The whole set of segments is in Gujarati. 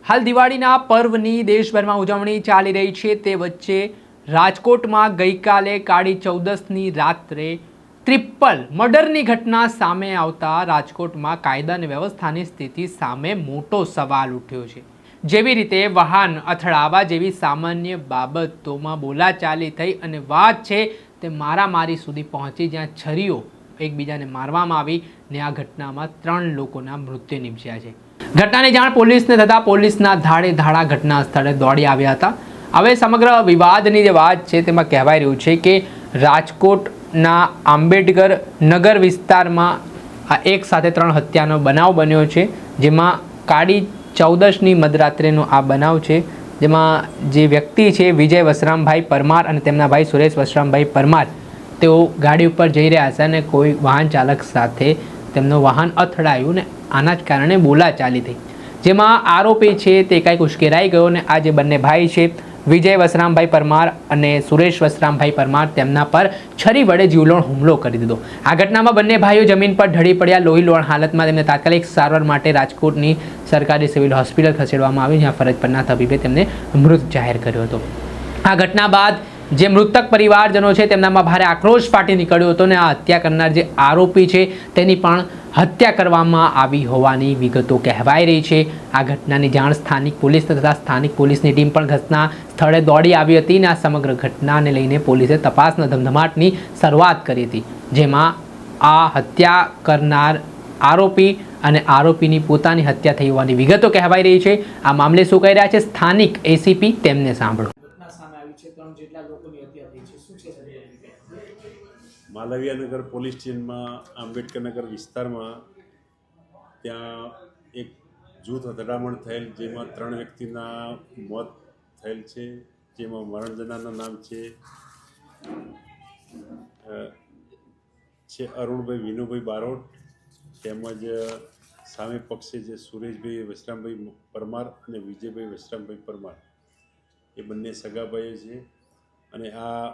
હાલ દિવાળીના પર્વની દેશભરમાં ઉજવણી ચાલી રહી છે તે વચ્ચે રાજકોટમાં ગઈકાલે કાળી ચૌદસની રાત્રે ટ્રિપલ મર્ડરની ઘટના સામે આવતા રાજકોટમાં કાયદા અને વ્યવસ્થાની સ્થિતિ સામે મોટો સવાલ ઉઠ્યો છે। જેવી રીતે વાહન અથડાવા જેવી સામાન્ય બાબતોમાં બોલાચાલી થઈ અને વાત છે તે મારામારી સુધી પહોંચી, જ્યાં છરીઓ એકબીજાને મારવામાં આવી ને આ ઘટનામાં 3 લોકોના મૃત્યુ નિપજ્યા છે। ઘટનાની જાણ પોલીસને થતાં પોલીસના ધાડે ધાડા ઘટના સ્થળે દોડી આવ્યા હતા। હવે સમગ્ર વિવાદની જે વાત છે તેમાં કહેવાય રહ્યું છે કે રાજકોટના આંબેડકર નગર વિસ્તારમાં આ એક સાથે 3 હત્યાનો બનાવ બન્યો છે, જેમાં કાળી ચૌદશની મધરાત્રિનો આ બનાવ છે, જેમાં જે વ્યક્તિ છે વિજય વસરામભાઈ પરમાર અને તેમના ભાઈ સુરેશ વસરામભાઈ પરમાર, તેઓ ગાડી ઉપર જઈ રહ્યા હતા અને કોઈ વાહન ચાલક સાથે તેમનું વાહન અથડાયું ને આના જ કારણે બોલાચાલી થઈ, જેમાં આરોપી છે તે કંઈક ઉશ્કેરાઈ ગયો અને આ જે બંને ભાઈ છે વિજય વસરામભાઈ પરમાર અને સુરેશ વસરામભાઈ પરમાર, તેમના પર છરી વડે જીવલેણ હુમલો કરી દીધો। આ ઘટનામાં બંને ભાઈઓ જમીન પર ઢળી પડ્યા। લોહીલુહાણ હાલતમાં તેમને તાત્કાલિક સારવાર માટે રાજકોટની સરકારી સિવિલ હોસ્પિટલ ખસેડવામાં આવી, જ્યાં ફરજ પરના તબીબે તેમને મૃત જાહેર કર્યો હતો। આ ઘટના બાદ જે મૃતક પરિવારજનો છે તેમનામાં ભારે આક્રોશ ફાટી નીકળ્યો હતો અને આ હત્યા કરનાર જે આરોપી છે તેની પણ હત્યા કરવામાં આવી હોવાની વિગતો કહેવાઈ રહી છે। આ ઘટનાની જાણ સ્થાનિક પોલીસ તથા સ્થાનિક પોલીસની ટીમ પણ ઘટના સ્થળે દોડી આવી હતી અને આ સમગ્ર ઘટનાને લઈને પોલીસે તપાસના ધમધમાટની શરૂઆત કરી હતી, જેમાં આ હત્યા કરનાર આરોપી અને આરોપીની પોતાની હત્યા થઈ હોવાની વિગતો કહેવાઈ રહી છે। આ મામલે શું કહી રહ્યા છે સ્થાનિક એસીપી, તેમને સાંભળો। માલવીયાનગર પોલીસ સ્ટેશનમાં આંબેડકર નગર વિસ્તારમાં ત્યાં એક જૂથ અથડામણ થયેલ, જેમાં 3 વ્યક્તિના મોત થયેલ છે, જેમાં મરણ જનારના નામ છે અરુણભાઈ વિનુભાઈ બારોટ, તેમજ સામે પક્ષે જે સુરેશભાઈ વસરામભાઈ પરમાર અને વિજયભાઈ વસરામભાઈ પરમાર, એ બંને સગાભાઈઓ છે। અને આ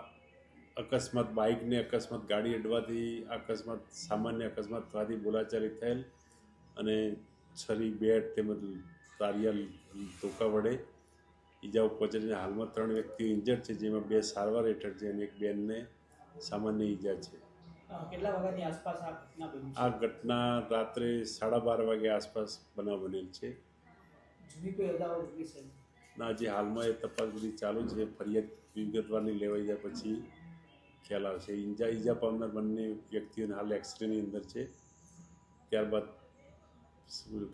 અકસ્માત બાઇકને અકસ્માત ગાડી અડવાથી અકસ્માત સામાન્ય અકસ્માત થવાથી બોલાચાલી થયેલ અને છરી, બેટ તેમજ તારિયા ધોકા વડે ઈજાઓ પહોંચીને હાલમાં 3 વ્યક્તિઓ ઇન્જર્ડ છે, જેમાં 2 સારવાર હેઠળ છે અને એક બેનને સામાન્ય ઈજા છે। કેટલા વાગ્યાની આસપાસ આ ઘટના રાત્રે 12:30 વાગે આસપાસ બનાવ બનેલ છે। ના, હજી હાલમાં એ તપાસ બધી ચાલુ છે, ફરિયાદ વિગતવારની લેવાઈ જાય પછી ખ્યાલ આવશે। ઈજા પામનાર બંને વ્યક્તિઓને હાલ એક્સરેની અંદર છે, ત્યારબાદ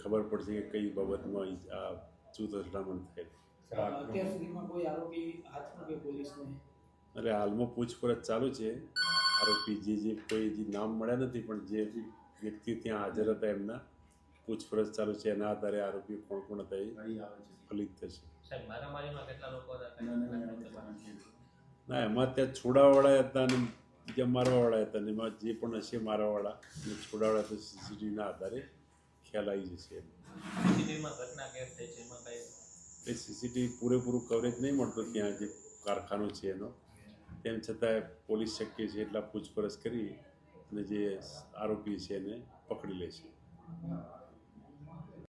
ખબર પડશે કે કઈ બાબતમાં આ જૂથ અથડામણ થયેલ। અરે હાલમાં પૂછપરછ ચાલુ છે। આરોપી જે કોઈ નામ મળ્યા નથી, પણ જે વ્યક્તિ ત્યાં હાજર હતા એમના પૂછપરછ ચાલુ છે, એના આધારે આરોપીઓ કોણ હતા એ ફલિત થશે। ના, એમાં ત્યાં છોડાવાળા હતા અને બીજા મારવાવાળા હતા, અને એમાં જે પણ હશે મારવાવાળા અને છોડાવાળા તો સીસીટીવીના આધારે ખ્યાલ આવી જશે। એ સીસીટીવી પૂરેપૂરું કવરેજ નહીં મળતું ત્યાં જે કારખાનો છે એનો, તેમ છતાં પોલીસ શક્ય છે એટલા પૂછપરછ કરી અને જે આરોપી છે એને પકડી લેશે।